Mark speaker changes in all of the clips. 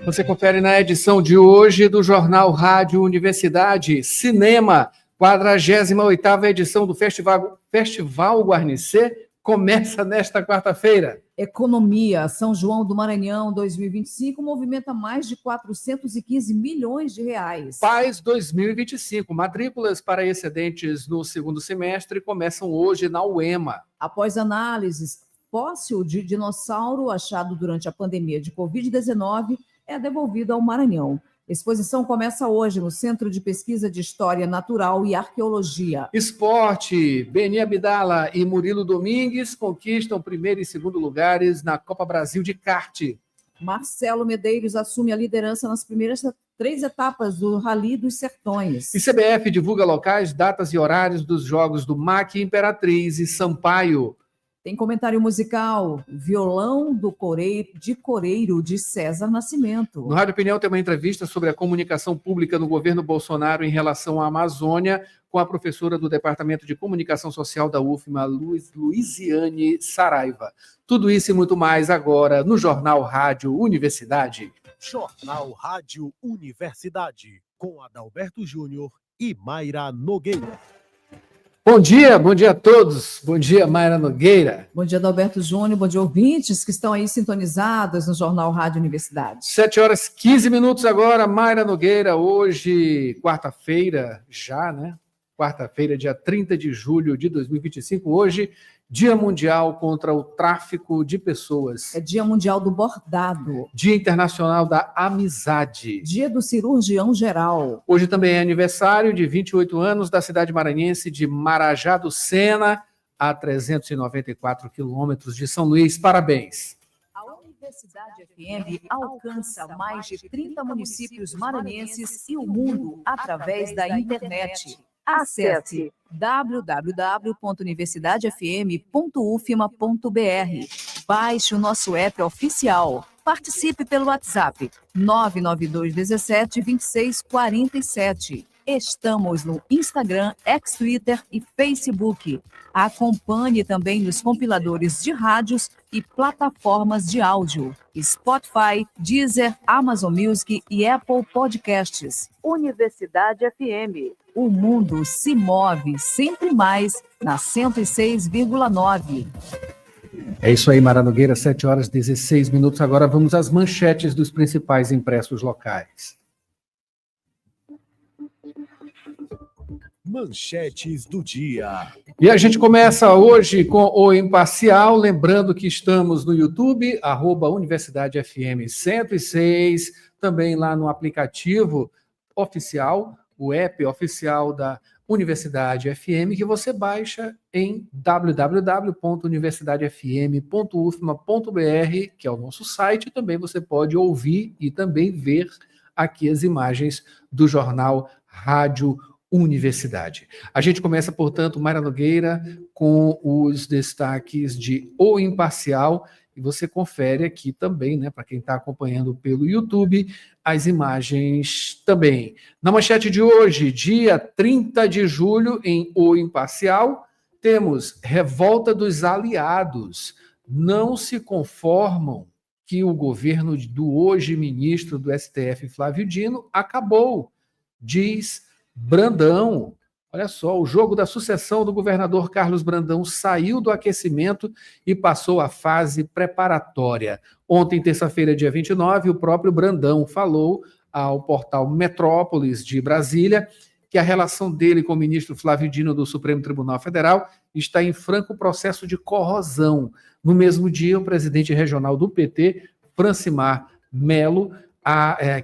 Speaker 1: Você confere na edição de hoje do Jornal Rádio Universidade. Cinema, 48ª edição do Festival Guarnicê, começa nesta quarta-feira.
Speaker 2: Economia, São João do Maranhão 2025 movimenta mais de 415 milhões de reais.
Speaker 1: Paz 2025, matrículas para excedentes no segundo semestre começam hoje na UEMA.
Speaker 2: Após análises, fóssil de dinossauro achado durante a pandemia de Covid-19 é devolvido ao Maranhão. Exposição começa hoje no Centro de Pesquisa de História Natural e Arqueologia.
Speaker 1: Esporte, Beni Abdala e Murilo Domingues conquistam primeiro e segundo lugares na Copa Brasil de kart.
Speaker 2: Marcelo Medeiros assume a liderança nas primeiras 3 etapas do Rally dos Sertões.
Speaker 1: E CBF divulga locais, datas e horários dos jogos do MAC, Imperatriz e Sampaio.
Speaker 2: Tem comentário musical, Violão do Coreiro, de César Nascimento.
Speaker 1: No Rádio Opinião tem uma entrevista sobre a comunicação pública no governo Bolsonaro em relação à Amazônia, com a professora do Departamento de Comunicação Social da UFMA, Luiziane Saraiva. Tudo isso e muito mais agora no Jornal Rádio Universidade.
Speaker 3: Jornal Rádio Universidade, com Adalberto Júnior e Mayra Nogueira.
Speaker 1: Bom dia a todos. Bom dia, Mayra Nogueira.
Speaker 2: Bom dia, Adalberto Júnior. Bom dia, ouvintes que estão aí sintonizados no Jornal Rádio Universidade.
Speaker 1: 7h15 agora, Mayra Nogueira. Hoje, quarta-feira, já, né? Quarta-feira, dia 30 de julho de 2025. Hoje, Dia Mundial contra o Tráfico de Pessoas.
Speaker 2: É Dia Mundial do Bordado.
Speaker 1: Dia Internacional da Amizade.
Speaker 2: Dia do Cirurgião Geral.
Speaker 1: Hoje também é aniversário de 28 anos da cidade maranhense de Marajá do Sena, a 394 quilômetros de São Luís. Parabéns.
Speaker 2: A Universidade FM alcança mais de 30 municípios maranhenses e o mundo através da internet. Acesse www.universidadefm.ufma.br. Baixe o nosso app oficial. Participe pelo WhatsApp 992 17 26 47. Estamos no Instagram, Twitter e Facebook. Acompanhe também nos compiladores de rádios e plataformas de áudio. Spotify, Deezer, Amazon Music e Apple Podcasts. Universidade FM. O mundo se move sempre mais na 106,9.
Speaker 1: É isso aí, Mayra Nogueira, 7h16. Agora vamos às manchetes dos principais impressos locais.
Speaker 3: Manchetes do dia.
Speaker 1: E a gente começa hoje com o Imparcial, lembrando que estamos no YouTube, @Universidade FM 106, também lá no aplicativo oficial, o app oficial da Universidade FM, que você baixa em www.universidadefm.ufma.br, que é o nosso site, e também você pode ouvir e também ver aqui as imagens do jornal Rádio Universidade. A gente começa, portanto, Mayra Nogueira, com os destaques de O Imparcial, e você confere aqui também, né, para quem está acompanhando pelo YouTube, as imagens também. Na manchete de hoje, dia 30 de julho, em O Imparcial, temos revolta dos aliados. Não se conformam que o governo do hoje ministro do STF, Flávio Dino, acabou, diz Brandão. Olha só, o jogo da sucessão do governador Carlos Brandão saiu do aquecimento e passou à fase preparatória. Ontem, terça-feira, dia 29, o próprio Brandão falou ao portal Metrópolis de Brasília que a relação dele com o ministro Flávio Dino do Supremo Tribunal Federal está em franco processo de corrosão. No mesmo dia, o presidente regional do PT, Francimar Melo,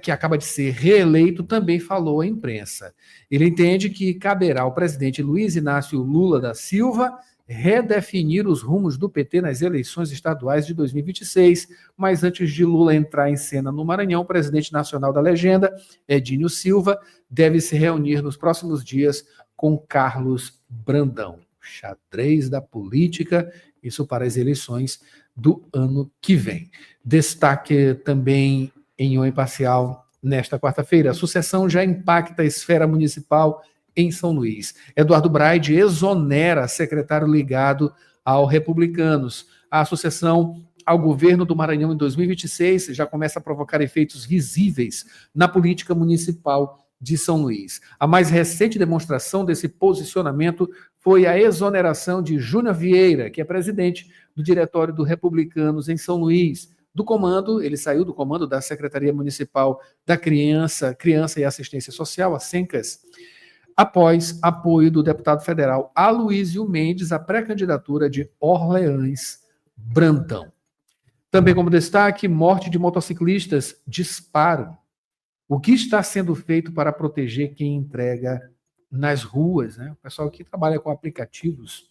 Speaker 1: que acaba de ser reeleito, também falou à imprensa. Ele entende que caberá ao presidente Luiz Inácio Lula da Silva redefinir os rumos do PT nas eleições estaduais de 2026, mas antes de Lula entrar em cena no Maranhão, o presidente nacional da legenda, Edinho Silva, deve se reunir nos próximos dias com Carlos Brandão. Xadrez da política, isso para as eleições do ano que vem. Destaque também em O Imparcial, nesta quarta-feira, a sucessão já impacta a esfera municipal em São Luís. Eduardo Braide exonera secretário ligado ao Republicanos. A associação ao governo do Maranhão em 2026 já começa a provocar efeitos visíveis na política municipal de São Luís. A mais recente demonstração desse posicionamento foi a exoneração de Júnior Vieira, que é presidente do Diretório do Republicanos em São Luís. Ele saiu do comando da Secretaria Municipal da Criança e Assistência Social, a SENCAS, após apoio do deputado federal Aloysio Mendes à pré-candidatura de Orleans Brantão. Também como destaque, morte de motociclistas, disparo. O que está sendo feito para proteger quem entrega nas ruas, né? O pessoal que trabalha com aplicativos.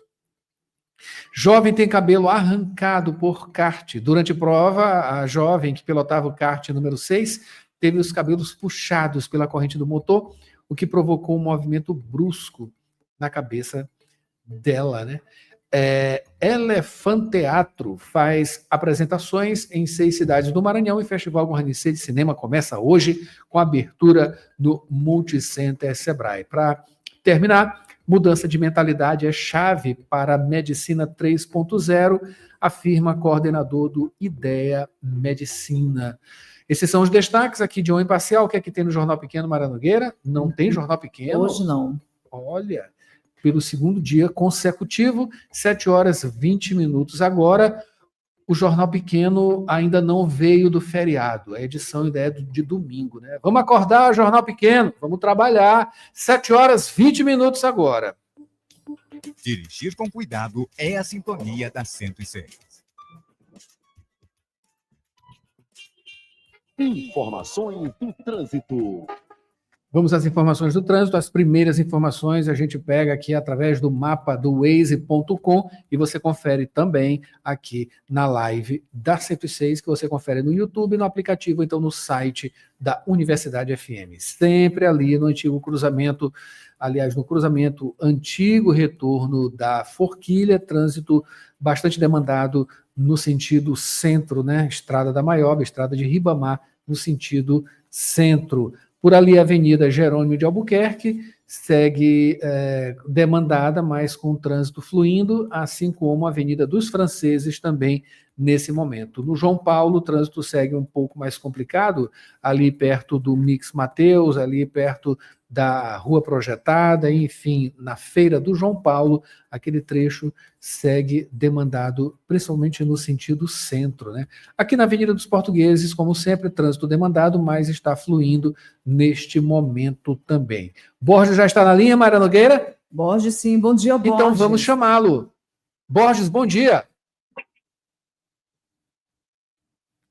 Speaker 1: Jovem tem cabelo arrancado por kart. Durante prova, a jovem que pilotava o kart número 6 teve os cabelos puxados pela corrente do motor, o que provocou um movimento brusco na cabeça dela, né? Elefanteatro faz apresentações em 6 cidades do Maranhão e o Festival Guarnicê de Cinema começa hoje com a abertura do Multicenter Sebrae. Para terminar, mudança de mentalidade é chave para a Medicina 3.0, afirma coordenador do IDEA Medicina. Esses são os destaques aqui de Um Imparcial. O que é que tem no Jornal Pequeno, Mayra Nogueira? Não tem Jornal Pequeno?
Speaker 2: Hoje não.
Speaker 1: Olha, pelo segundo dia consecutivo, 7h20 agora. O Jornal Pequeno ainda não veio do feriado. A edição ainda é de domingo, né? Vamos acordar, Jornal Pequeno. Vamos trabalhar. 7h20 agora.
Speaker 4: Dirigir com cuidado é a sintonia da 106.
Speaker 3: Informações do trânsito.
Speaker 1: Vamos às informações do trânsito. As primeiras informações a gente pega aqui através do mapa do Waze.com e você confere também aqui na live da 106, que você confere no YouTube, no aplicativo, então no site da Universidade FM. Sempre ali no antigo cruzamento, aliás, no cruzamento antigo retorno da Forquilha, trânsito bastante demandado no sentido centro, né? Estrada da Maioba, Estrada de Ribamar, no sentido centro. Por ali, a Avenida Jerônimo de Albuquerque segue demandada, mas com o trânsito fluindo, assim como a Avenida dos Franceses também nesse momento. No João Paulo, o trânsito segue um pouco mais complicado, ali perto do Mix Mateus, ali perto da Rua Projetada, enfim, na Feira do João Paulo, aquele trecho segue demandado, principalmente no sentido centro, né? Aqui na Avenida dos Portugueses, como sempre, trânsito demandado, mas está fluindo neste momento também. Borges já está na linha, Mayra Nogueira?
Speaker 2: Borges, sim. Bom dia, Borges.
Speaker 1: Então vamos chamá-lo. Borges, bom dia.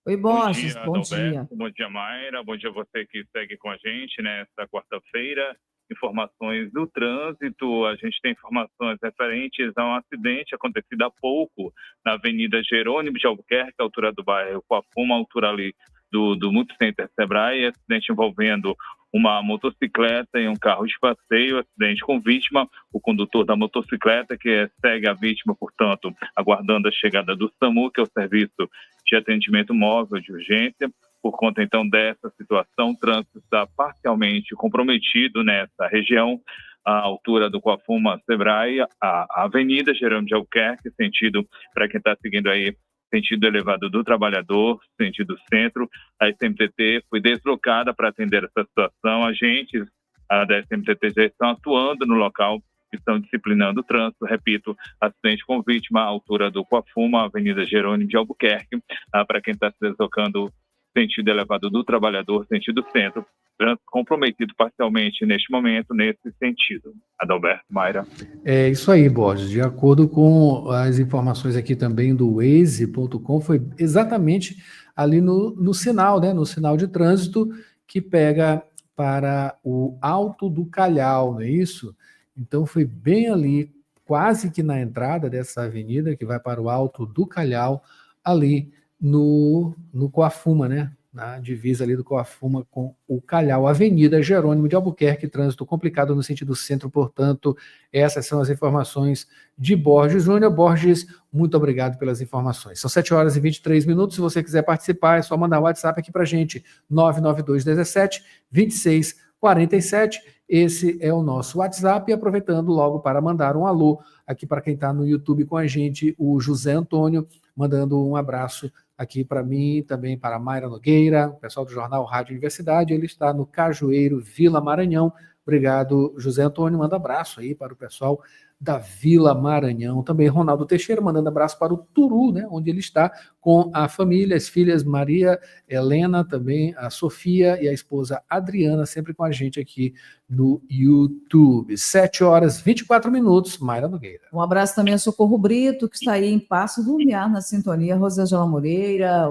Speaker 2: Oi, Borges, bom
Speaker 5: dia.
Speaker 2: dia.
Speaker 5: Bom dia, Mayra. Bom dia a você que segue com a gente nesta quarta-feira. Informações do trânsito. A gente tem informações referentes a um acidente acontecido há pouco na Avenida Jerônimo de Albuquerque, altura do bairro Coafuma, altura ali do Multicenter Sebrae. Acidente envolvendo uma motocicleta e um carro de passeio, acidente com vítima, o condutor da motocicleta, que segue a vítima, portanto, aguardando a chegada do SAMU, que é o Serviço de Atendimento Móvel de Urgência. Por conta, então, dessa situação, o trânsito está parcialmente comprometido nessa região, à altura do Coafuma Sebrae, a Avenida Jerônimo de Albuquerque, sentido, para quem está seguindo aí, sentido elevado do trabalhador, sentido centro. A SMTT foi deslocada para atender essa situação. Agentes da SMTT já estão atuando no local, estão disciplinando o trânsito. Repito, acidente com vítima à altura do Coafuma, Avenida Jerônimo de Albuquerque. Para quem está se deslocando, sentido elevado do trabalhador, sentido centro, trânsito comprometido parcialmente neste momento, nesse sentido. Adalberto, Mayra.
Speaker 1: É isso aí, Borges. De acordo com as informações aqui também do Waze.com, foi exatamente ali no sinal, né? No sinal de trânsito que pega para o Alto do Calhau, não é isso? Então foi bem ali, quase que na entrada dessa avenida que vai para o Alto do Calhau, ali no Coafuma, né? Na divisa ali do Coafuma com o Calhau, Avenida Jerônimo de Albuquerque, trânsito complicado no sentido centro, portanto, essas são as informações de Borges Júnior. Borges, muito obrigado pelas informações. São 7h23, se você quiser participar, é só mandar o WhatsApp aqui pra gente, 99217-2647, esse é o nosso WhatsApp, e aproveitando logo para mandar um alô aqui para quem está no YouTube com a gente, o José Antônio, mandando um abraço aqui para mim, também para a Mayra Nogueira, o pessoal do Jornal Rádio Universidade, ele está no Cajueiro, Vila Maranhão. Obrigado, José Antônio, manda abraço aí para o pessoal da Vila Maranhão. Também Ronaldo Teixeira mandando abraço para o Turu, né, onde ele está com a família, as filhas Maria Helena, também a Sofia e a esposa Adriana, sempre com a gente aqui no YouTube. 7h24, Mayra Nogueira.
Speaker 2: Um abraço também a Socorro Brito, que está aí em Passo do Lumiar, na sintonia, Rosângela Moreira,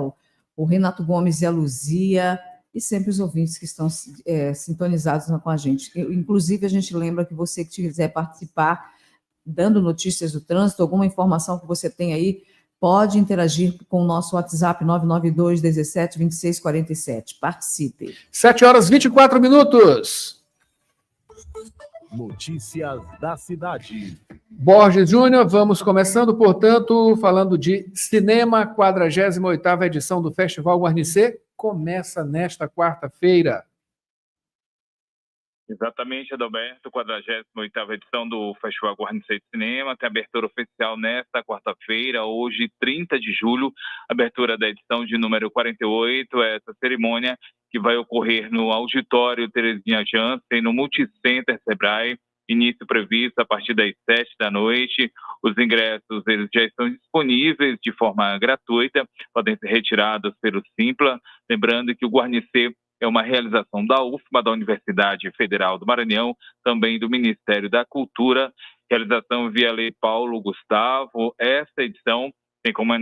Speaker 2: o Renato Gomes e a Luzia, e sempre os ouvintes que estão sintonizados com a gente. Inclusive, a gente lembra que você que quiser participar, dando notícias do trânsito, alguma informação que você tem aí, pode interagir com o nosso WhatsApp 992 17 26 47. Participe.
Speaker 1: 7h24.
Speaker 3: Notícias da cidade.
Speaker 1: Borges Júnior, vamos começando, portanto, falando de cinema. 48ª edição do Festival Guarnicê começa nesta quarta-feira.
Speaker 5: Exatamente, Adalberto, 48ª edição do Festival Guarnicê de Cinema, tem abertura oficial nesta quarta-feira, hoje, 30 de julho, abertura da edição de número 48, essa cerimônia que vai ocorrer no Auditório Terezinha Jansen, no Multicenter Sebrae, início previsto a partir das 7 da noite. Os ingressos eles já estão disponíveis de forma gratuita, podem ser retirados pelo Simpla, lembrando que o Guarnicê é uma realização da UFMA, da Universidade Federal do Maranhão, também do Ministério da Cultura, realização via Lei Paulo Gustavo. Esta edição tem como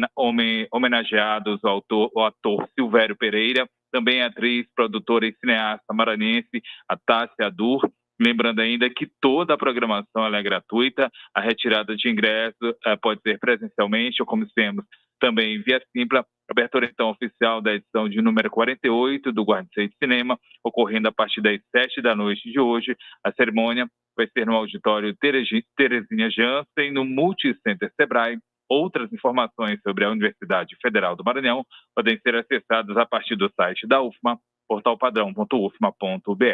Speaker 5: homenageados o ator Silvério Pereira, também a atriz, produtora e cineasta maranhense, a Tássia Adur. Lembrando ainda que toda a programação ela é gratuita, a retirada de ingresso pode ser presencialmente ou, como dissemos, também via Simpla. Abertura, então, oficial da edição de número 48 do Guarnicê de Cinema, ocorrendo a partir das 7 da noite de hoje. A cerimônia vai ser no Auditório Terezinha Jansen, no Multicenter Sebrae. Outras informações sobre a Universidade Federal do Maranhão podem ser acessadas a partir do site da UFMA, portalpadrão.ufma.br.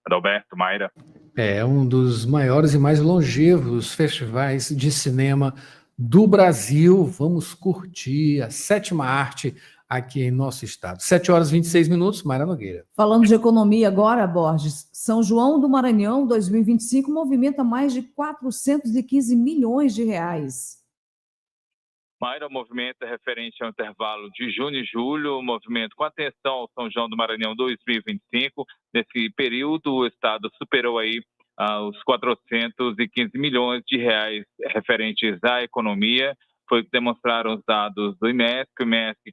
Speaker 5: Adalberto, Mayra.
Speaker 1: É um dos maiores e mais longevos festivais de cinema do Brasil. Vamos curtir a sétima arte aqui em nosso estado. 7h26, Mayra Nogueira.
Speaker 2: Falando de economia agora, Borges, São João do Maranhão 2025 movimenta mais de 415 milhões de reais.
Speaker 5: Mayra, o movimento é referente ao intervalo de junho e julho, o movimento com atenção ao São João do Maranhão 2025. Nesse período, o Estado superou aí os 415 milhões de reais referentes à economia. Foi o que demonstraram os dados do IMESC,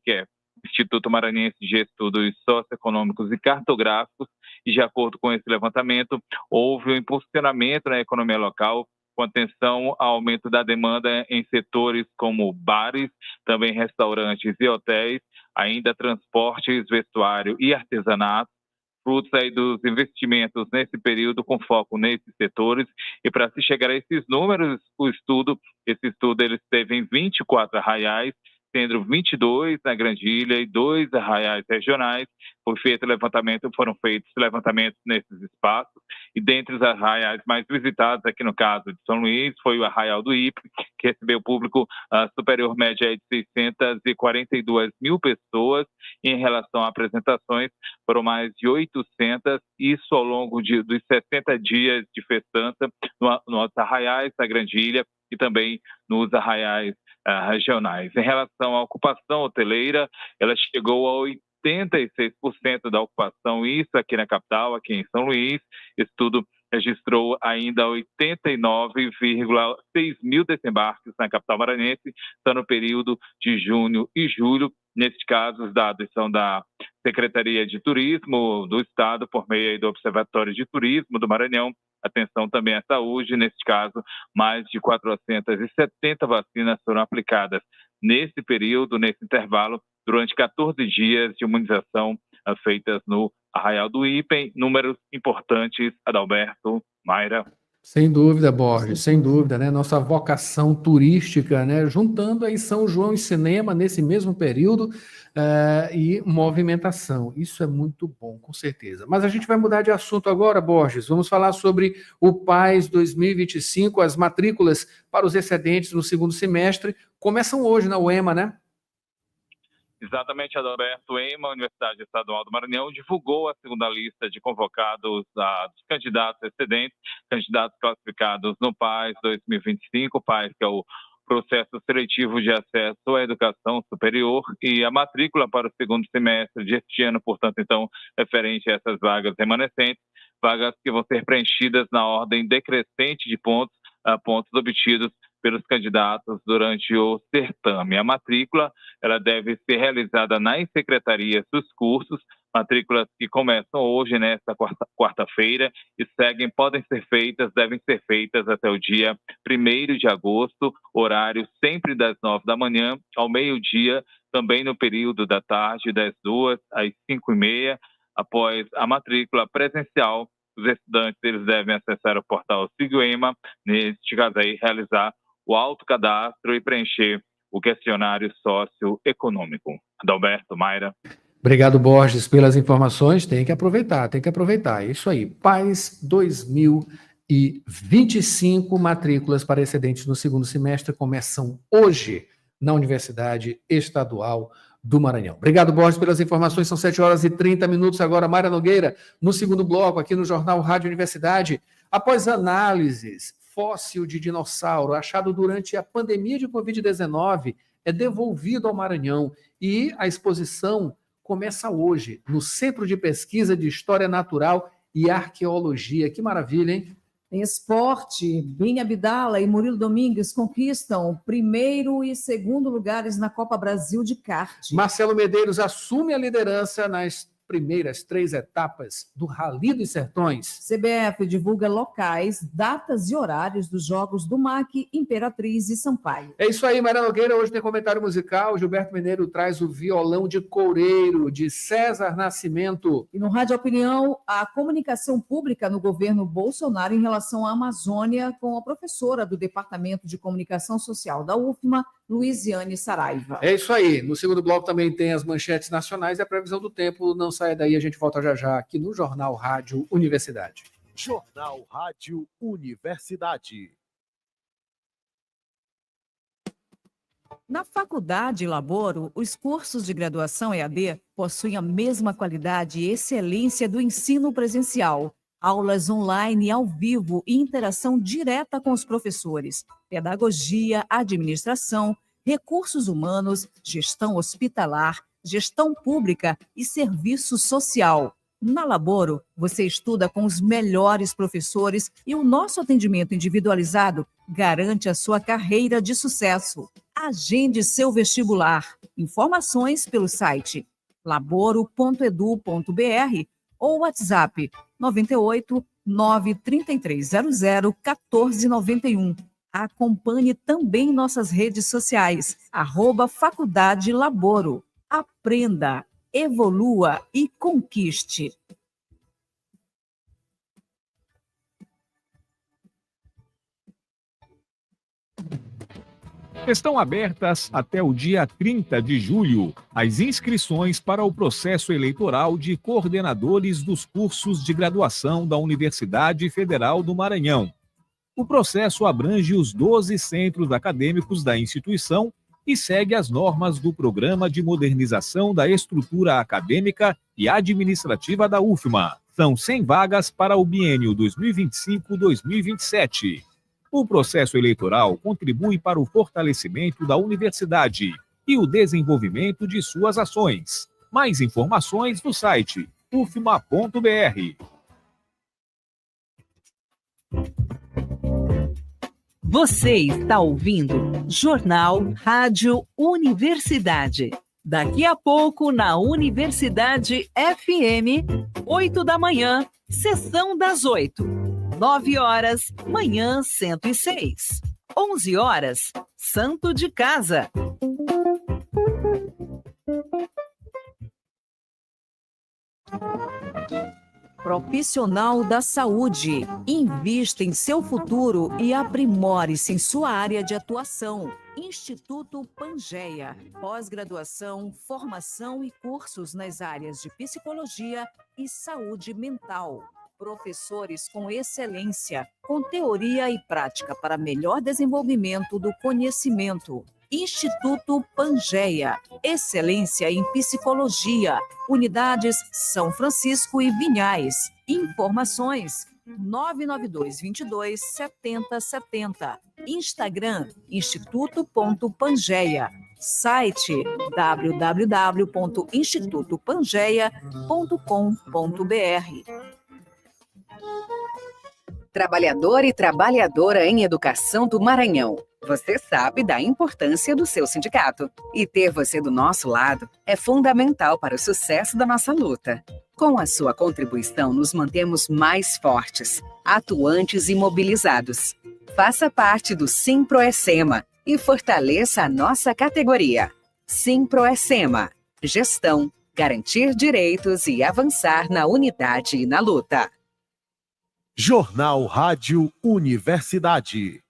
Speaker 5: que é o Instituto Maranhense de Estudos Socioeconômicos e Cartográficos, e de acordo com esse levantamento, houve um impulsionamento na economia local, com atenção ao aumento da demanda em setores como bares, também restaurantes e hotéis, ainda transportes, vestuário e artesanato, frutos aí dos investimentos nesse período com foco nesses setores. E para se chegar a esses números, esse estudo ele esteve em 24 arraiais, sendo 22 na Grande Ilha e 2 arraiais regionais. Foram feitos levantamentos nesses espaços, e dentre os arraiais mais visitados, aqui no caso de São Luís, foi o Arraial do Ipe, que recebeu público superior média de 642 mil pessoas. Em relação a apresentações, foram mais de 800, isso ao longo dos 60 dias de festança nos arraiais da Grande Ilha e também nos arraiais regionais. Em relação à ocupação hoteleira, ela chegou a 86% da ocupação, isso aqui na capital, aqui em São Luís. Isso tudo registrou ainda 89,6 mil desembarques na capital maranhense, só no período de junho e julho. Neste caso, os dados são da Secretaria de Turismo do Estado, por meio do Observatório de Turismo do Maranhão. Atenção também à saúde, neste caso, mais de 470 vacinas foram aplicadas nesse período, nesse intervalo, durante 14 dias de imunização feitas no Arraial do Ipe. Números importantes, Adalberto, Mayra.
Speaker 1: Sem dúvida, Borges, sem dúvida, né? Nossa vocação turística, né? Juntando aí São João e cinema nesse mesmo período e movimentação. Isso é muito bom, com certeza. Mas a gente vai mudar de assunto agora, Borges. Vamos falar sobre o PAS 2025. As matrículas para os excedentes no segundo semestre começam hoje na UEMA, né?
Speaker 5: Exatamente, Adalberto. EMA, Universidade Estadual do Maranhão, divulgou a segunda lista de convocados dos candidatos excedentes, candidatos classificados no PAS 2025, PAS que é o processo seletivo de acesso à educação superior, e a matrícula para o segundo semestre deste ano, portanto, então, referente a essas vagas remanescentes, vagas que vão ser preenchidas na ordem decrescente de pontos obtidos pelos candidatos durante o certame. A matrícula ela deve ser realizada nas secretarias dos cursos, matrículas que começam hoje, nesta quarta-feira, e devem ser feitas até o dia 1º de agosto, horário sempre das 9 da manhã ao meio-dia, também no período da tarde, das 2 às 5h30. Após a matrícula presencial, os estudantes eles devem acessar o portal SIGUEMA, neste caso aí, realizar o autocadastro e preencher o questionário socioeconômico. Adalberto, Mayra.
Speaker 1: Obrigado, Borges, pelas informações. Tem que aproveitar. É isso aí. PAS 2025, matrículas para excedentes no segundo semestre começam hoje na Universidade Estadual do Maranhão. Obrigado, Borges, pelas informações. São 7h30 agora. Mayra Nogueira, no segundo bloco, aqui no Jornal Rádio Universidade. Após análises, fóssil de dinossauro achado durante a pandemia de Covid-19 é devolvido ao Maranhão e a exposição começa hoje no Centro de Pesquisa de História Natural e Arqueologia. Que maravilha, hein?
Speaker 2: Em esporte, Bini Abdala e Murilo Domingues conquistam primeiro e segundo lugares na Copa Brasil de kart.
Speaker 1: Marcelo Medeiros assume a liderança nas primeiras 3 etapas do Rally dos Sertões.
Speaker 2: CBF divulga locais, datas e horários dos jogos do MAC, Imperatriz e Sampaio.
Speaker 1: É isso aí, Mayra Nogueira. Hoje tem comentário musical. Gilberto Mineiro traz o Violão de Coureiro, de César Nascimento.
Speaker 2: E no Rádio Opinião, a comunicação pública no governo Bolsonaro em relação à Amazônia, com a professora do Departamento de Comunicação Social da UFMA, Luiziane Saraiva.
Speaker 1: É isso aí. No segundo bloco também tem as manchetes nacionais e a previsão do tempo. Não saia daí, a gente volta já aqui no Jornal Rádio Universidade.
Speaker 3: Jornal Rádio Universidade.
Speaker 2: Na Faculdade Laboro, os cursos de graduação EAD possuem a mesma qualidade e excelência do ensino presencial. Aulas online ao vivo e interação direta com os professores. Pedagogia, administração, recursos humanos, gestão hospitalar, gestão pública e serviço social. Na Laboro, você estuda com os melhores professores e o nosso atendimento individualizado garante a sua carreira de sucesso. Agende seu vestibular. Informações pelo site laboro.edu.br ou WhatsApp 98 93300 1491. Acompanhe também nossas redes sociais, @Faculdade Laboro. Aprenda, evolua e conquiste.
Speaker 6: Estão abertas até o dia 30 de julho as inscrições para o processo eleitoral de coordenadores dos cursos de graduação da Universidade Federal do Maranhão. O processo abrange os 12 centros acadêmicos da instituição e segue as normas do Programa de Modernização da Estrutura Acadêmica e Administrativa da UFMA. São 100 vagas para o biênio 2025-2027. O processo eleitoral contribui para o fortalecimento da universidade e o desenvolvimento de suas ações. Mais informações no site ufma.br.
Speaker 7: Você está ouvindo Jornal Rádio Universidade. Daqui a pouco, na Universidade FM, 8 da manhã, sessão das 8. 9 horas, manhã 106. 11 horas, Santo de Casa.
Speaker 2: profissional da saúde. Invista em seu futuro e aprimore-se em sua área de atuação. Instituto Pangeia. Pós-graduação, formação e cursos nas áreas de psicologia e saúde mental. Professores com excelência, com teoria e prática para melhor desenvolvimento do conhecimento. Instituto Pangeia. Excelência em psicologia. Unidades São Francisco e Vinhais. Informações 992227070. Instagram instituto.pangeia. Site www.institutopangeia.com.br.
Speaker 8: Trabalhador e trabalhadora em educação do Maranhão. Você sabe da importância do seu sindicato. E ter você do nosso lado é fundamental para o sucesso da nossa luta. Com a sua contribuição, nos mantemos mais fortes, atuantes e mobilizados. Faça parte do Simproecema e fortaleça a nossa categoria. Simproecema. Gestão, garantir direitos e avançar na unidade e na luta.
Speaker 3: Jornal Rádio Universidade.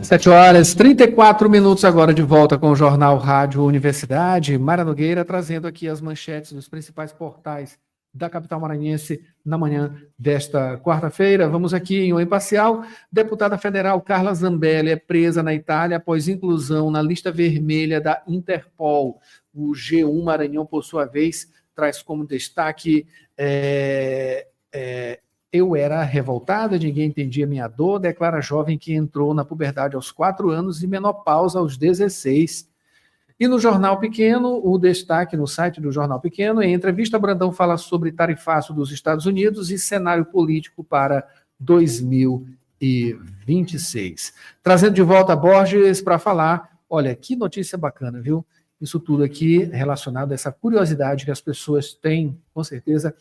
Speaker 1: 7h34 agora de volta com o Jornal Rádio Universidade. Mara Nogueira trazendo aqui as manchetes dos principais portais da capital maranhense na manhã desta quarta-feira. Vamos aqui em um imparcial. Deputada federal Carla Zambelli é presa na Itália após inclusão na lista vermelha da Interpol. O G1 Maranhão, por sua vez, traz como destaque eu era revoltada, ninguém entendia minha dor, declara jovem que entrou na puberdade aos 4 anos e menopausa aos 16. E no Jornal Pequeno, o destaque no site do Jornal Pequeno, em entrevista, Brandão fala sobre tarifaço dos Estados Unidos e cenário político para 2026. Trazendo de volta Borges para falar, olha, que notícia bacana, viu? Isso tudo aqui relacionado a essa curiosidade que as pessoas têm, com certeza,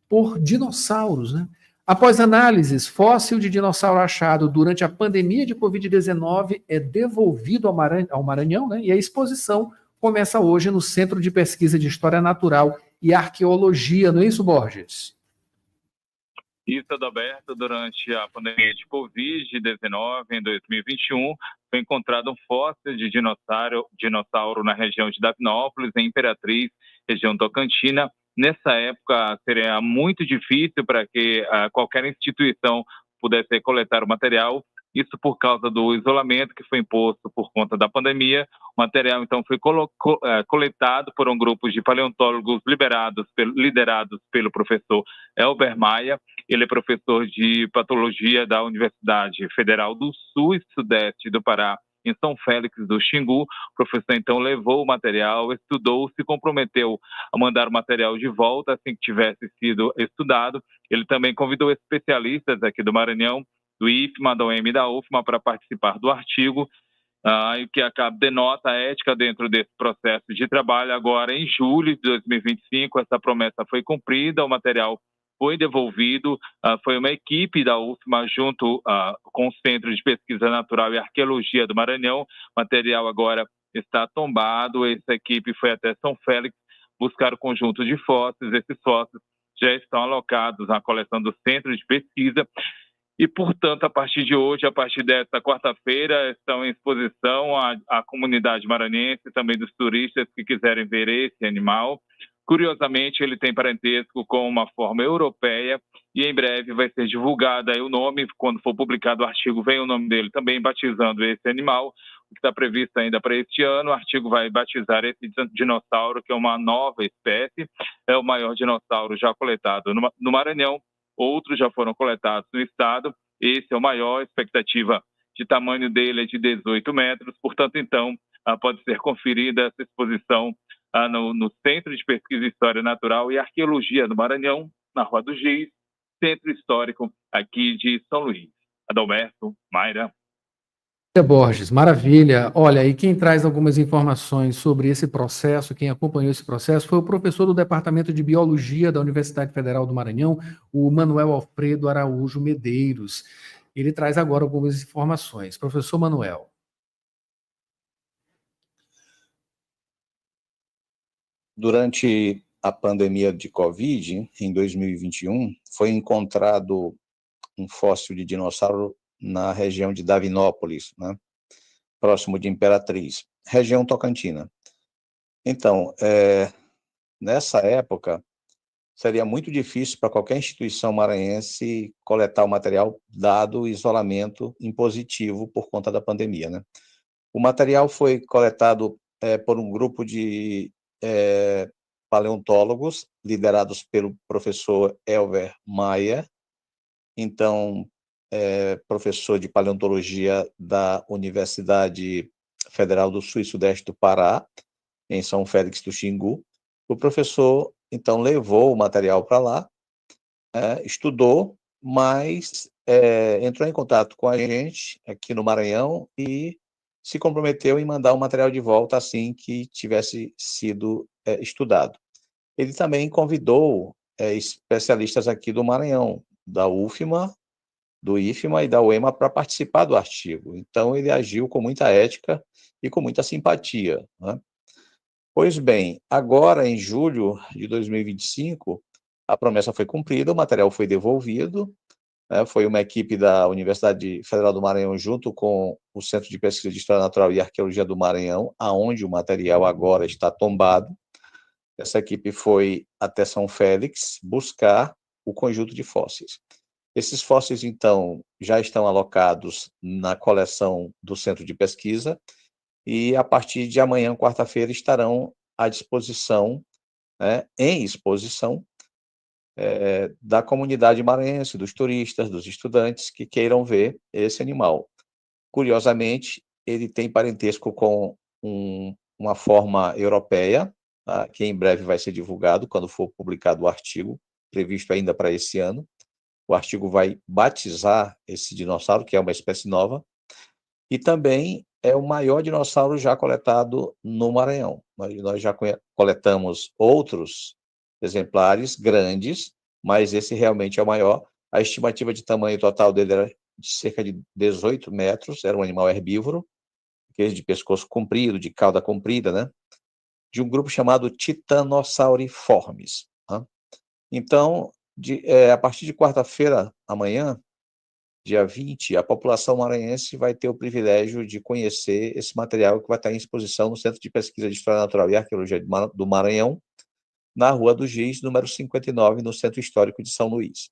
Speaker 1: por dinossauros, né? Após análises, fóssil de dinossauro achado durante a pandemia de Covid-19 é devolvido ao Maranhão, né? E a exposição começa hoje no Centro de Pesquisa de História Natural e Arqueologia, não é isso, Borges?
Speaker 5: Isso, Adalberto, durante a pandemia de Covid-19 em 2021, foi encontrado um fóssil de dinossauro na região de Davinópolis, em Imperatriz, região Tocantina. Nessa época, seria muito difícil para que qualquer instituição pudesse coletar o material, isso por causa do isolamento que foi imposto por conta da pandemia. O material, então, foi coletado por um grupo de paleontólogos liderados pelo professor Elber Maia. Ele é professor de patologia da Universidade Federal do Sul e Sudeste do Pará, em São Félix do Xingu. O professor, então, levou o material, estudou, se comprometeu a mandar o material de volta assim que tivesse sido estudado. Ele também convidou especialistas aqui do Maranhão, do IFMA, da UEM e da UFMA, para participar do artigo, o que denota a ética dentro desse processo de trabalho. Agora, em julho de 2025, essa promessa foi cumprida, o material foi devolvido, foi uma equipe da UFMA junto com o Centro de Pesquisa Natural e Arqueologia do Maranhão. O material agora está tombado, essa equipe foi até São Félix buscar o conjunto de fósseis. Esses fósseis já estão alocados na coleção do Centro de Pesquisa e, portanto, a partir de hoje, a partir desta quarta-feira, estão em exposição à comunidade maranhense, também dos turistas que quiserem ver esse animal. Curiosamente, ele tem parentesco com uma forma europeia e em breve vai ser divulgado aí o nome. Quando for publicado o artigo, vem o nome dele também, batizando esse animal, o que está previsto ainda para este ano. O artigo vai batizar esse dinossauro, que é uma nova espécie, é o maior dinossauro já coletado no Maranhão. Outros já foram coletados no estado. Esse é o maior, a expectativa de tamanho dele é de 18 metros, portanto, então, pode ser conferida essa exposição no Centro de Pesquisa História Natural e Arqueologia do Maranhão, na Rua do Giz, Centro Histórico aqui de São Luís. Adalberto, Mayra.
Speaker 1: Borges, maravilha. Olha, e quem traz algumas informações sobre esse processo, quem acompanhou esse processo, foi o professor do Departamento de Biologia da Universidade Federal do Maranhão, o Manuel Alfredo Araújo Medeiros. Ele traz agora algumas informações. Professor Manuel.
Speaker 9: Durante a pandemia de Covid, em 2021, foi encontrado um fóssil de dinossauro na região de Davinópolis, né, próximo de Imperatriz, região tocantina. Então, nessa época, seria muito difícil para qualquer instituição maranhense coletar o material, dado o isolamento impositivo por conta da pandemia, né? O material foi coletado por um grupo de paleontólogos, liderados pelo professor Elver Maia, então, professor de paleontologia da Universidade Federal do Sul e Sudeste do Pará, em São Félix do Xingu. O professor, então, levou o material para lá, estudou, mas entrou em contato com a gente aqui no Maranhão e se comprometeu em mandar o material de volta assim que tivesse sido estudado. Ele também convidou especialistas aqui do Maranhão, da UFMA, do IFMA e da UEMA, para participar do artigo. Então, ele agiu com muita ética e com muita simpatia, né? Pois bem, agora, em julho de 2025, a promessa foi cumprida, o material foi devolvido, foi uma equipe da Universidade Federal do Maranhão, junto com o Centro de Pesquisa de História Natural e Arqueologia do Maranhão, aonde o material agora está tombado. Essa equipe foi até São Félix buscar o conjunto de fósseis. Esses fósseis, então, já estão alocados na coleção do Centro de Pesquisa e, a partir de amanhã, quarta-feira, estarão à disposição, em exposição, da comunidade maranhense, dos turistas, dos estudantes que queiram ver esse animal. Curiosamente, ele tem parentesco com uma forma europeia, tá, que em breve vai ser divulgado, quando for publicado o artigo, previsto ainda para esse ano. O artigo vai batizar esse dinossauro, que é uma espécie nova, e também é o maior dinossauro já coletado no Maranhão. Nós já coletamos outros exemplares grandes, mas esse realmente é o maior. A estimativa de tamanho total dele era de cerca de 18 metros, era um animal herbívoro, aquele de pescoço comprido, de cauda comprida, né? De um grupo chamado Titanosauriformes. Tá? Então, a partir de quarta-feira, amanhã, dia 20, a população maranhense vai ter o privilégio de conhecer esse material que vai estar em exposição no Centro de Pesquisa de História Natural e Arqueologia do Maranhão, na Rua do Giz, número 59, no Centro Histórico de São Luís.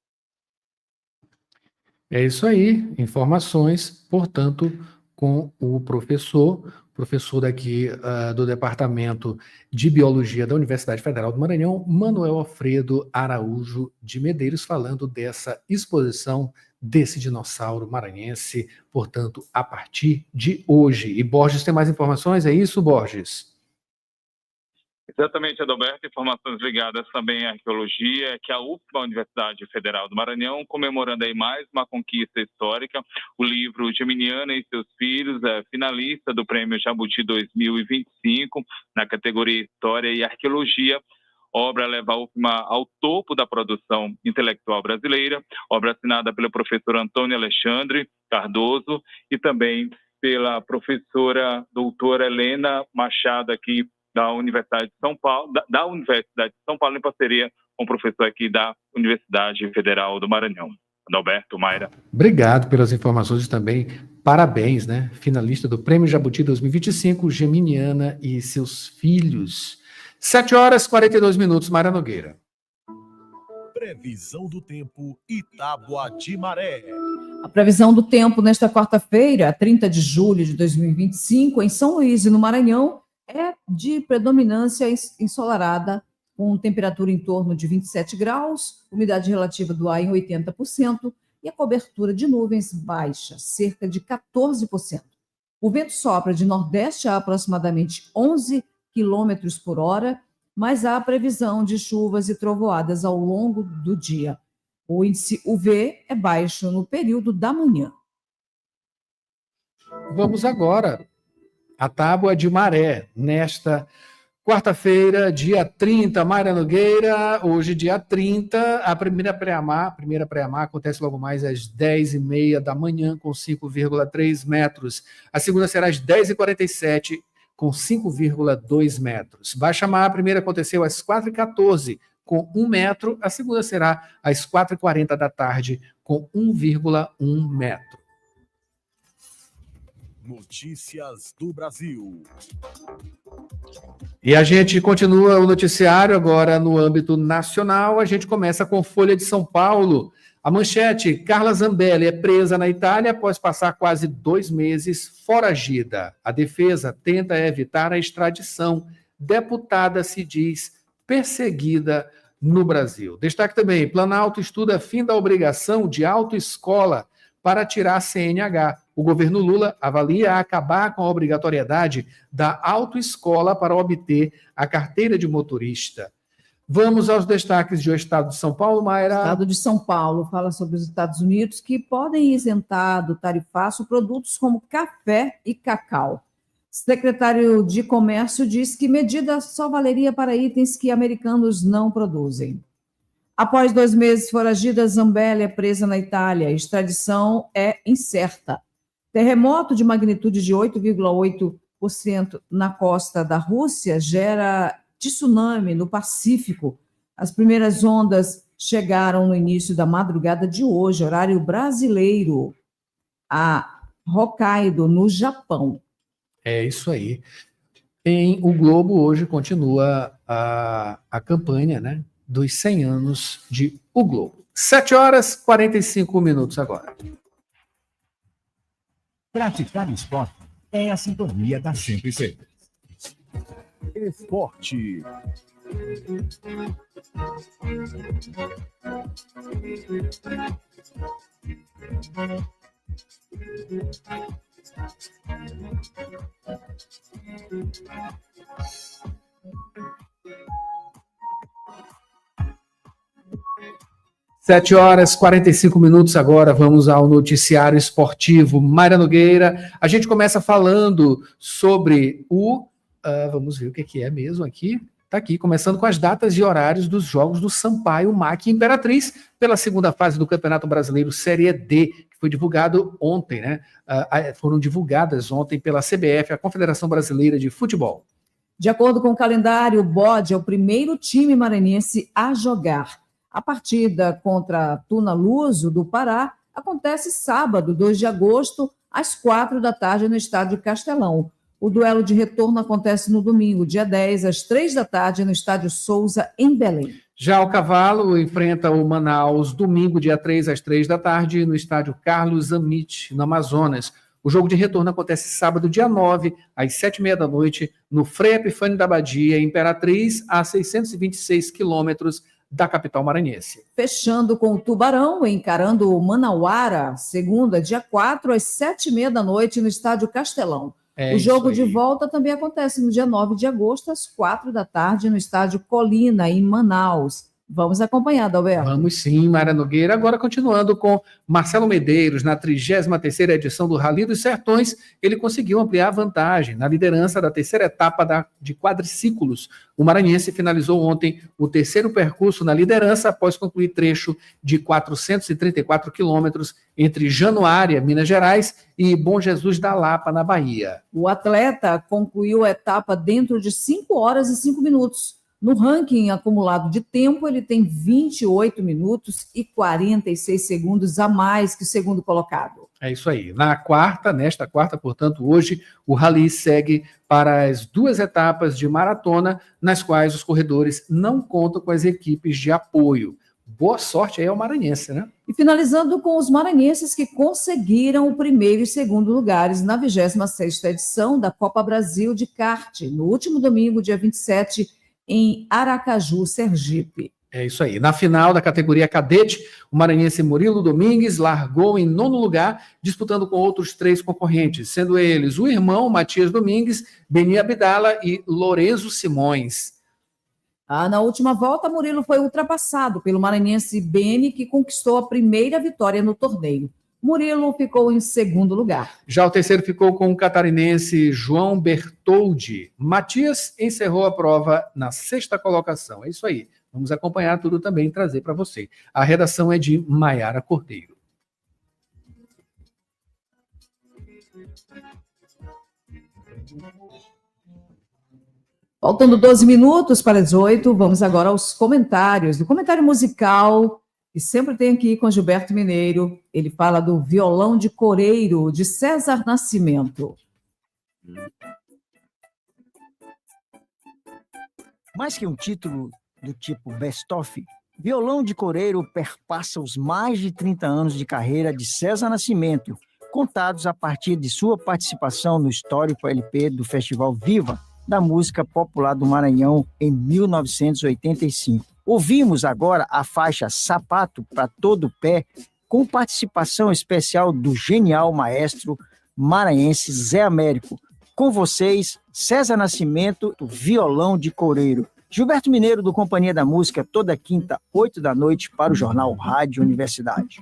Speaker 1: É isso aí, informações, portanto, com o professor daqui do Departamento de Biologia da Universidade Federal do Maranhão, Manuel Alfredo Araújo de Medeiros, falando dessa exposição desse dinossauro maranhense, portanto, a partir de hoje. E Borges tem mais informações, é isso, Borges?
Speaker 5: Exatamente, Adalberto, informações ligadas também à arqueologia, que a UFMA, Universidade Federal do Maranhão, comemorando aí mais uma conquista histórica. O livro Geminiana e seus Filhos é finalista do Prêmio Jabuti 2025, na categoria História e Arqueologia. Obra leva a UFMA ao topo da produção intelectual brasileira, obra assinada pelo professor Antônio Alexandre Cardoso e também pela professora doutora Helena Machado, aqui da Universidade de São Paulo, em parceria com o professor aqui da Universidade Federal do Maranhão. Adalberto, Mayra.
Speaker 1: Obrigado pelas informações e também parabéns, né? Finalista do Prêmio Jabuti 2025, Geminiana e seus filhos. 7h42, Mayra Nogueira.
Speaker 3: Previsão do tempo e tábua de maré.
Speaker 2: A previsão do tempo nesta quarta-feira, 30 de julho de 2025, em São Luís e no Maranhão, é de predominância ensolarada, com temperatura em torno de 27 graus, umidade relativa do ar em 80% e a cobertura de nuvens baixa, cerca de 14%. O vento sopra de nordeste a aproximadamente 11 km por hora, mas há previsão de chuvas e trovoadas ao longo do dia. O índice UV é baixo no período da manhã.
Speaker 1: Vamos agora à tábua de maré, nesta quarta-feira, dia 30, Mayra Nogueira, hoje dia 30, a primeira pré-amar acontece logo mais às 10h30 da manhã, com 5,3 metros. A segunda será às 10h47, com 5,2 metros. Baixa mar, a primeira aconteceu às 4h14, com 1 metro. A segunda será às 4h40 da tarde, com 1,1 metro.
Speaker 3: Notícias do Brasil.
Speaker 1: E a gente continua o noticiário agora no âmbito nacional. A gente começa com Folha de São Paulo. A manchete: Carla Zambelli é presa na Itália após passar quase 2 meses foragida. A defesa tenta evitar a extradição. Deputada se diz perseguida no Brasil. Destaque também: Planalto estuda fim da obrigação de autoescola para tirar CNH. O governo Lula avalia acabar com a obrigatoriedade da autoescola para obter a carteira de motorista. Vamos aos destaques do Estado de São Paulo, Mayra.
Speaker 2: O Estado de São Paulo fala sobre os Estados Unidos, que podem isentar do tarifaço produtos como café e cacau. Secretário de Comércio diz que medida só valeria para itens que americanos não produzem. Após 2 meses foragida, Zambelli é presa na Itália. A extradição é incerta. Terremoto de magnitude de 8,8% na costa da Rússia gera tsunami no Pacífico. As primeiras ondas chegaram no início da madrugada de hoje, horário brasileiro, a Hokkaido, no Japão.
Speaker 1: É isso aí. O Globo hoje continua a campanha, né, dos 100 anos de O Globo. 7h45 agora.
Speaker 4: Praticar esporte é a sintonia da 106.
Speaker 3: Esporte.
Speaker 1: Sete horas 45 agora, vamos ao noticiário esportivo. Mayra Nogueira, a gente começa falando sobre vamos ver o que é mesmo aqui. Está aqui, começando com as datas e horários dos jogos do Sampaio, MAC e Imperatriz, pela segunda fase do Campeonato Brasileiro Série D, que foi divulgado ontem, né? Foram divulgadas ontem pela CBF, a Confederação Brasileira de Futebol.
Speaker 2: De acordo com o calendário, o Bode é o primeiro time maranhense a jogar. A partida contra Tuna Luso, do Pará, acontece sábado, 2 de agosto, às 4 da tarde, no Estádio Castelão. O duelo de retorno acontece no domingo, dia 10, às 3 da tarde, no Estádio Souza, em Belém.
Speaker 1: Já o Cavalo enfrenta o Manaus, domingo, dia 3, às 3 da tarde, no Estádio Carlos Amit, no Amazonas. O jogo de retorno acontece sábado, dia 9, às 7h30 da noite, no Frei Epifânio da Badia, Imperatriz, a 626 quilômetros da capital maranhense.
Speaker 2: Fechando com o Tubarão, encarando o Manauara, segunda, dia 4, às 7h30 da noite, no Estádio Castelão. O jogo de volta também acontece no dia 9 de agosto, às 4 da tarde, no Estádio Colina, em Manaus. Vamos acompanhar, Adalberto.
Speaker 1: Vamos sim, Mayra Nogueira. Agora, continuando com Marcelo Medeiros, na 33ª edição do Rally dos Sertões, ele conseguiu ampliar a vantagem na liderança da terceira etapa de quadriciclos. O maranhense finalizou ontem o terceiro percurso na liderança após concluir trecho de 434 quilômetros entre Januária, Minas Gerais, e Bom Jesus da Lapa, na Bahia.
Speaker 2: O atleta concluiu a etapa dentro de 5 horas e 5 minutos. No ranking acumulado de tempo, ele tem 28 minutos e 46 segundos a mais que o segundo colocado.
Speaker 1: É isso aí. Nesta quarta, portanto, hoje, o Rally segue para as 2 etapas de maratona, nas quais os corredores não contam com as equipes de apoio. Boa sorte aí ao maranhense, né?
Speaker 2: E finalizando com os maranhenses que conseguiram o primeiro e segundo lugares na 26ª edição da Copa Brasil de Kart, no último domingo, dia 27, em Aracaju, Sergipe.
Speaker 1: É isso aí. Na final da categoria cadete, o maranhense Murilo Domingues largou em 9º lugar, disputando com outros 3 concorrentes, sendo eles o irmão Matias Domingues, Beni Abdala e Lorenzo Simões.
Speaker 2: Na última volta, Murilo foi ultrapassado pelo maranhense Beni, que conquistou a primeira vitória no torneio. Murilo ficou em 2º lugar.
Speaker 1: Já o terceiro ficou com o catarinense João Bertoldi. Matias encerrou a prova na 6ª colocação. É isso aí. Vamos acompanhar tudo também e trazer para você. A redação é de Maiara Cordeiro.
Speaker 2: Faltando 12 minutos para as 8, vamos agora aos comentários. Do comentário musical, que sempre tem aqui com Gilberto Mineiro, ele fala do Violão de Coreiro, de César Nascimento.
Speaker 10: Mais que um título do tipo best-of, Violão de Coreiro perpassa os mais de 30 anos de carreira de César Nascimento, contados a partir de sua participação no histórico LP do Festival Viva da Música Popular do Maranhão em 1985. Ouvimos agora a faixa Sapato para Todo Pé, com participação especial do genial maestro maranhense Zé Américo. Com vocês, César Nascimento, do Violão de Coreiro. Gilberto Mineiro, do Companhia da Música, toda quinta, 8 da noite, para o Jornal Rádio Universidade.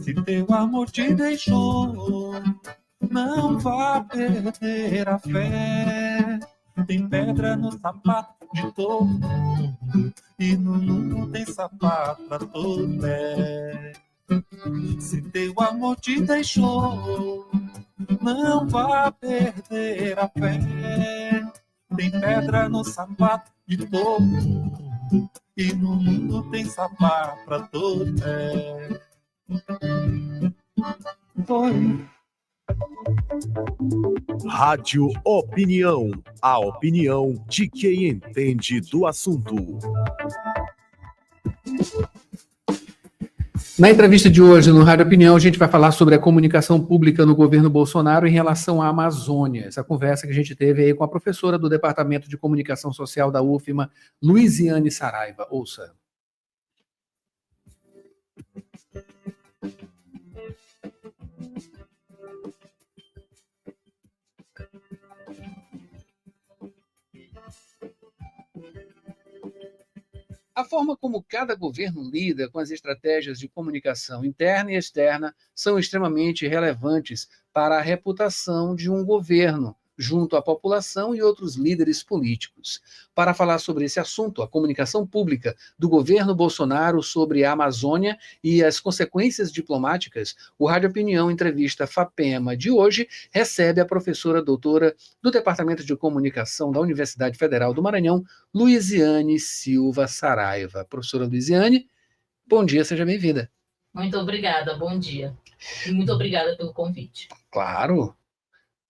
Speaker 11: Se teu amor te deixou, não vá perder a fé. Tem pedra no sapato de todo mundo, e no mundo tem sapato pra todo pé. Se teu amor te deixou, não vá perder a fé. Tem pedra no sapato de todo mundo, e no mundo tem sapato pra todo pé. Foi.
Speaker 3: Rádio Opinião, a opinião de quem entende do assunto.
Speaker 1: Na entrevista de hoje no Rádio Opinião, a gente vai falar sobre a comunicação pública no governo Bolsonaro em relação à Amazônia. Essa conversa que a gente teve aí com a professora do Departamento de Comunicação Social da UFMA, Luiziane Saraiva. Ouça. A forma como cada governo lida com as estratégias de comunicação interna e externa são extremamente relevantes para a reputação de um governo, junto à população e outros líderes políticos. Para falar sobre esse assunto, a comunicação pública do governo Bolsonaro sobre a Amazônia e as consequências diplomáticas, o Rádio Opinião Entrevista FAPEMA de hoje recebe a professora doutora do Departamento de Comunicação da Universidade Federal do Maranhão, Luiziane Silva Saraiva. Professora Luiziane, bom dia, seja bem-vinda.
Speaker 12: Muito obrigada, bom dia. E muito obrigada pelo convite.
Speaker 1: Claro.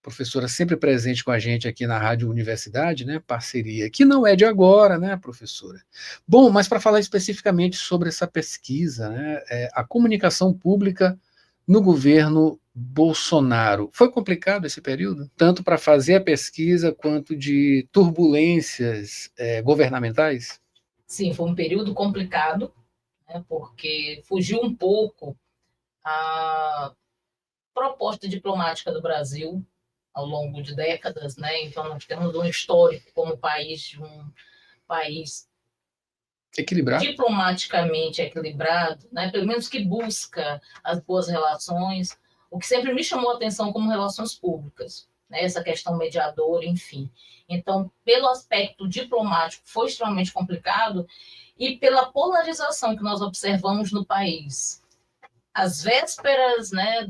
Speaker 1: Professora sempre presente com a gente aqui na Rádio Universidade, né? Parceria, que não é de agora, né, professora? Bom, mas para falar especificamente sobre essa pesquisa, né, a comunicação pública no governo Bolsonaro. Foi complicado esse período? Tanto para fazer a pesquisa quanto de turbulências governamentais?
Speaker 12: Sim, foi um período complicado, né, porque fugiu um pouco a proposta diplomática do Brasil ao longo de décadas, né? Então nós temos um histórico como país de um país
Speaker 1: equilibrado,
Speaker 12: diplomaticamente equilibrado, né? Pelo menos que busca as boas relações, o que sempre me chamou a atenção como relações públicas, né? Essa questão mediadora, enfim. Então, pelo aspecto diplomático, foi extremamente complicado e pela polarização que nós observamos no país. Às vésperas, né,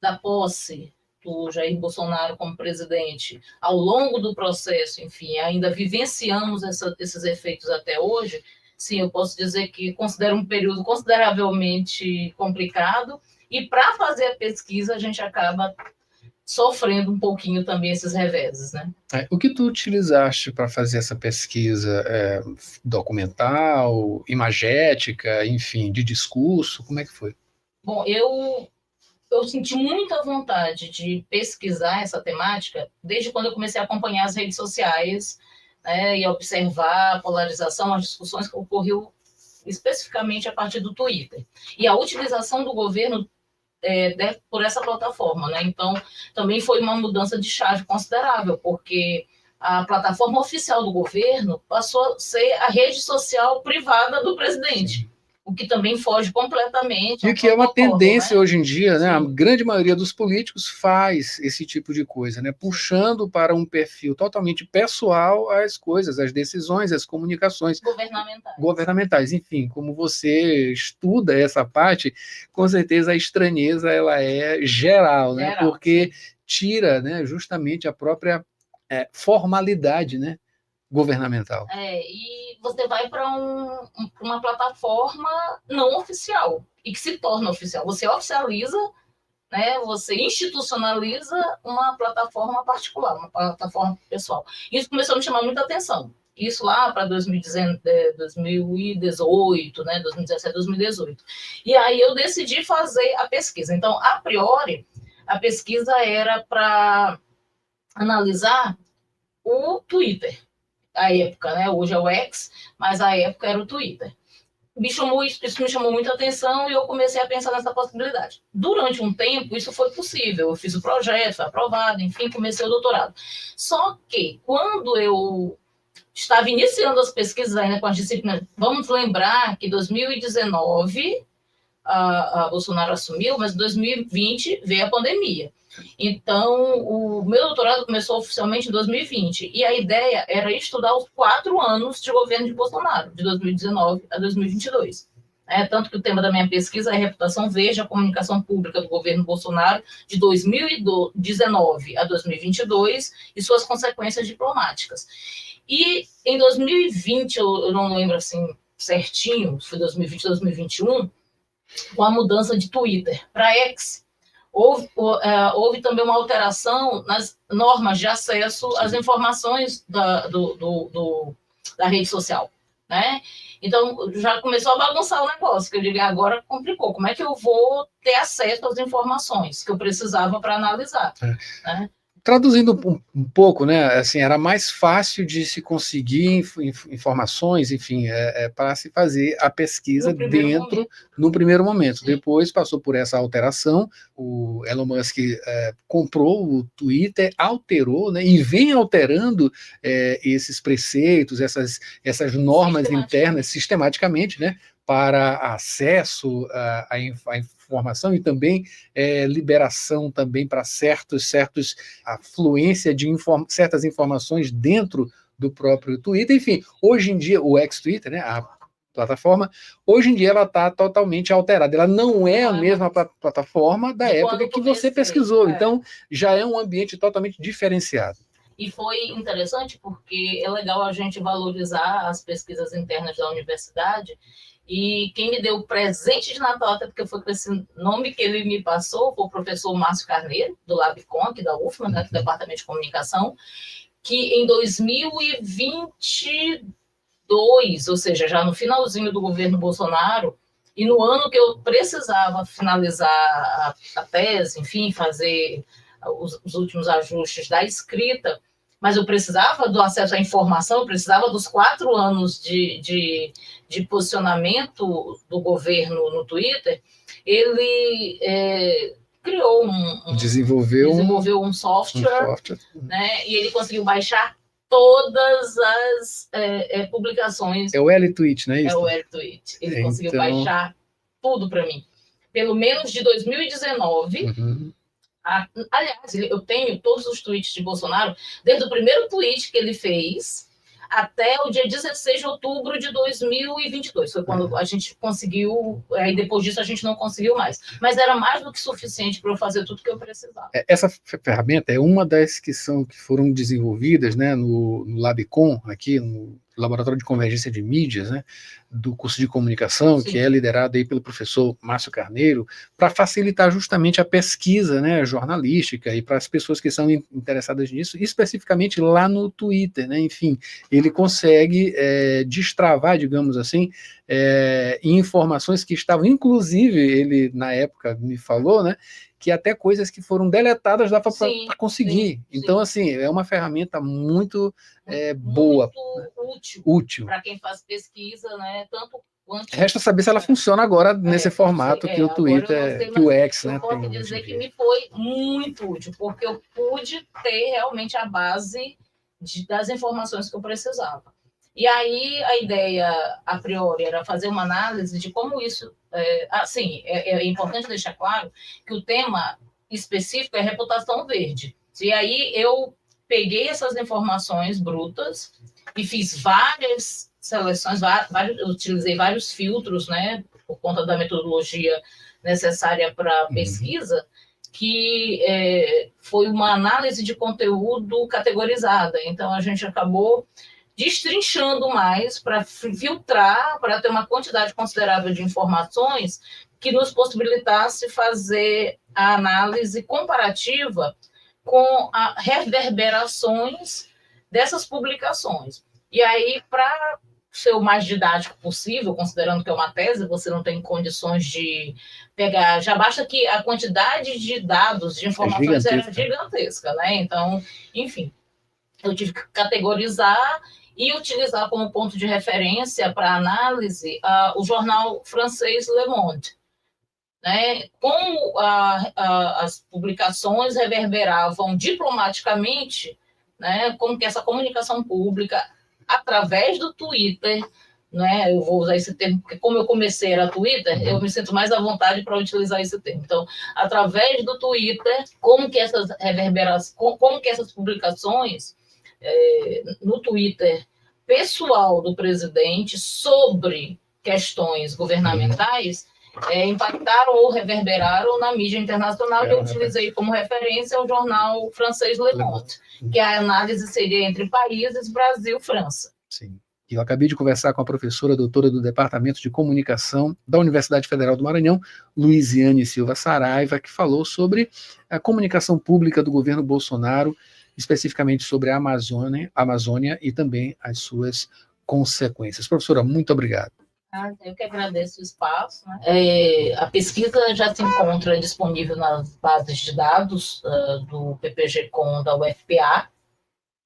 Speaker 12: da posse do Jair Bolsonaro como presidente, ao longo do processo, enfim, ainda vivenciamos esses efeitos até hoje, sim, eu posso dizer que considero um período consideravelmente complicado, e para fazer a pesquisa a gente acaba sofrendo um pouquinho também esses reveses, né?
Speaker 1: O que tu utilizaste para fazer essa pesquisa? Documental, imagética, enfim, de discurso, como é que foi?
Speaker 12: Bom, eu senti muita vontade de pesquisar essa temática desde quando eu comecei a acompanhar as redes sociais, né, e observar a polarização, as discussões que ocorriam especificamente a partir do Twitter. E a utilização do governo por essa plataforma, né? Então, também foi uma mudança de chave considerável, porque a plataforma oficial do governo passou a ser a rede social privada do presidente. Sim. O que também foge completamente.
Speaker 1: E o que é uma tendência, né, hoje em dia, né? A grande maioria dos políticos faz esse tipo de coisa, né? Puxando para um perfil totalmente pessoal as coisas, as decisões, as comunicações governamentais. Enfim, como você estuda essa parte, com certeza a estranheza ela é geral, né? Porque tira, né, justamente a própria formalidade, né, governamental.
Speaker 12: E você vai para uma plataforma não oficial e que se torna oficial. Você oficializa, né, você institucionaliza uma plataforma particular, uma plataforma pessoal. Isso começou a me chamar muita atenção. Isso lá para 2018, né, 2017, 2018. E aí eu decidi fazer a pesquisa. Então, a priori, a pesquisa era para analisar o Twitter. A época, né? Hoje é o X, mas a época era o Twitter. Isso me chamou muita atenção e eu comecei a pensar nessa possibilidade. Durante um tempo, isso foi possível. Eu fiz o projeto, foi aprovado, enfim, comecei o doutorado. Só que, quando eu estava iniciando as pesquisas ainda com as disciplinas, vamos lembrar que em 2019 a Bolsonaro assumiu, mas em 2020 veio a pandemia. Então, o meu doutorado começou oficialmente em 2020, e a ideia era estudar os 4 anos de governo de Bolsonaro, de 2019 a 2022. Tanto que o tema da minha pesquisa é a reputação verde, a comunicação pública do governo Bolsonaro de 2019 a 2022 e suas consequências diplomáticas. E em 2020, eu não lembro assim certinho, foi 2020, 2021, com a mudança de Twitter para X, houve também uma alteração nas normas de acesso às informações da rede social, né? Então, já começou a bagunçar o negócio, que eu digo, agora complicou. Como é que eu vou ter acesso às informações que eu precisava para analisar, né?
Speaker 1: Traduzindo um pouco, né, assim, era mais fácil de se conseguir informações, enfim, para se fazer a pesquisa no primeiro momento. Sim. Depois passou por essa alteração, o Elon Musk comprou o Twitter, alterou, né, e vem alterando esses preceitos, essas normas internas sistematicamente, né, para acesso à informação e também liberação também para a fluência de certas informações dentro do próprio Twitter. Enfim, hoje em dia, o ex-Twitter, né, a plataforma, hoje em dia ela está totalmente alterada. Ela não é a mesma plataforma da época que você pesquisou. Então, já é um ambiente totalmente diferenciado.
Speaker 12: E foi interessante porque é legal a gente valorizar as pesquisas internas da universidade. E quem me deu o presente de Natal, até porque foi com esse nome que ele me passou, foi o professor Márcio Carneiro, do LabCom, aqui da UFMA, né, do Departamento de Comunicação, que em 2022, ou seja, já no finalzinho do governo Bolsonaro, e no ano que eu precisava finalizar a tese, enfim, fazer os últimos ajustes da escrita, mas eu precisava do acesso à informação, eu precisava dos 4 anos de posicionamento do governo no Twitter. Ele criou
Speaker 1: desenvolveu
Speaker 12: um software, né, e ele conseguiu baixar todas as publicações.
Speaker 1: É o L-Tweet, não é isso?
Speaker 12: É o L-Tweet. Ele conseguiu baixar tudo para mim. Pelo menos de 2019... Uhum. Aliás, eu tenho todos os tweets de Bolsonaro, desde o primeiro tweet que ele fez até o dia 16 de outubro de 2022. Foi quando a gente conseguiu, e depois disso a gente não conseguiu mais. Mas era mais do que suficiente para eu fazer tudo que eu precisava.
Speaker 1: Essa ferramenta é uma das que foram desenvolvidas, né, no LabCom, aqui no Laboratório de Convergência de Mídias, né, do curso de comunicação, sim, que é liderado aí pelo professor Márcio Carneiro, para facilitar justamente a pesquisa, né, jornalística e para as pessoas que são interessadas nisso, especificamente lá no Twitter, né, enfim, ele consegue destravar, digamos assim, informações que estavam, inclusive, ele na época me falou, né, que até coisas que foram deletadas dá para conseguir. Sim, então, assim, é uma ferramenta muito boa.
Speaker 12: Útil. Para quem faz pesquisa, né? Tanto
Speaker 1: Resta saber se ela funciona agora nesse formato que o Twitter, que o X, né?
Speaker 12: Eu posso dizer que me foi muito útil, porque eu pude ter realmente a base das informações que eu precisava. E aí a ideia, a priori, era fazer uma análise de como isso... é importante deixar claro que o tema específico é reputação verde. E aí eu peguei essas informações brutas e fiz várias seleções, utilizei vários filtros, né, por conta da metodologia necessária para a pesquisa, que foi uma análise de conteúdo categorizada. Então, a gente acabou destrinchando mais para filtrar, para ter uma quantidade considerável de informações que nos possibilitasse fazer a análise comparativa com as reverberações dessas publicações. E aí, para ser o mais didático possível, considerando que é uma tese, você não tem condições de pegar... Já basta que a quantidade de dados, de informações era gigantesca, né? Então, enfim, eu tive que categorizar e utilizar como ponto de referência para análise o jornal francês Le Monde, né? Como as publicações reverberavam diplomaticamente, né? Como que essa comunicação pública, através do Twitter, né? Eu vou usar esse termo, porque como eu comecei era Twitter, eu me sinto mais à vontade para utilizar esse termo. Então, através do Twitter, como que essas reverberações, como que essas publicações no Twitter pessoal do presidente sobre questões governamentais impactaram ou reverberaram na mídia internacional. Eu utilizei como referência o jornal francês Le Monde, que a análise seria entre países, Brasil, França.
Speaker 1: Sim. Eu acabei de conversar com a professora doutora do Departamento de Comunicação da Universidade Federal do Maranhão, Luiziane Silva Saraiva, que falou sobre a comunicação pública do governo Bolsonaro, especificamente sobre a Amazônia e também as suas consequências. Professora, muito obrigado.
Speaker 12: Eu que agradeço o espaço, né? A pesquisa já se encontra disponível nas bases de dados do PPG-Com da UFPA,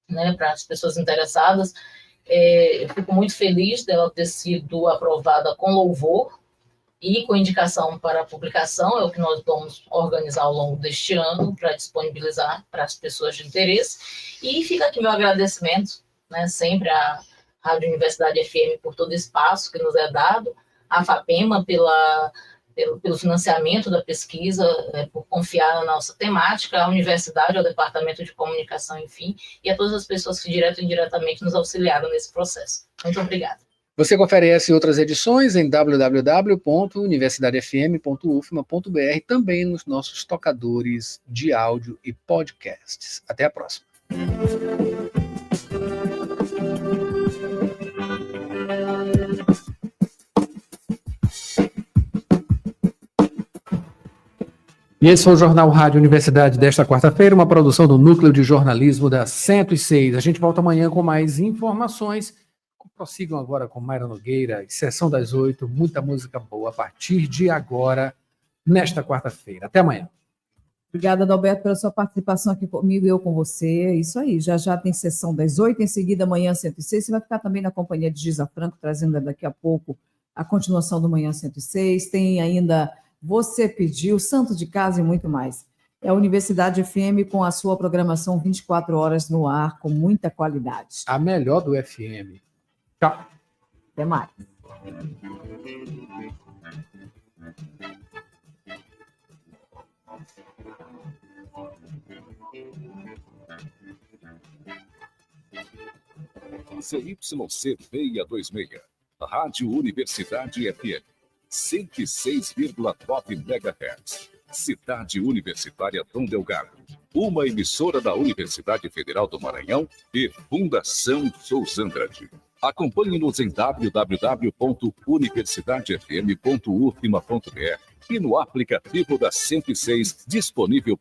Speaker 12: né, para as pessoas interessadas. Eu fico muito feliz dela ter sido aprovada com louvor e com indicação para publicação. É o que nós vamos organizar ao longo deste ano para disponibilizar para as pessoas de interesse. E fica aqui meu agradecimento, né, sempre à Rádio Universidade FM por todo o espaço que nos é dado, à FAPEMA pelo financiamento da pesquisa, por confiar na nossa temática, à universidade, ao Departamento de Comunicação, enfim, e a todas as pessoas que direto e indiretamente nos auxiliaram nesse processo. Muito obrigada.
Speaker 1: Você confere essa e outras edições em www.universidadefm.ufma.br, também nos nossos tocadores de áudio e podcasts. Até a próxima. E esse foi o Jornal Rádio Universidade desta quarta-feira, uma produção do Núcleo de Jornalismo da 106. A gente volta amanhã com mais informações. Prossigam agora com Mayra Nogueira, Sessão das 8, muita música boa a partir de agora, nesta quarta-feira. Até amanhã.
Speaker 2: Obrigada, Adalberto, pela sua participação aqui comigo e eu com você. Isso aí, já tem Sessão das 8, em seguida Manhã 106. Você vai ficar também na companhia de Giza Franco, trazendo daqui a pouco a continuação do Manhã 106. Tem ainda Você Pediu, Santo de Casa e muito mais. É a Universidade FM com a sua programação 24 horas no ar, com muita qualidade.
Speaker 1: A melhor do FM. Tchau.
Speaker 2: Até mais.
Speaker 13: ZYC 626, Rádio Universidade FM, 106,9 MHz. Cidade Universitária Dom Delgado, uma emissora da Universidade Federal do Maranhão e Fundação Souza Andrade. Acompanhe-nos em www.universidadefm.ufma.br e no aplicativo da 106, disponível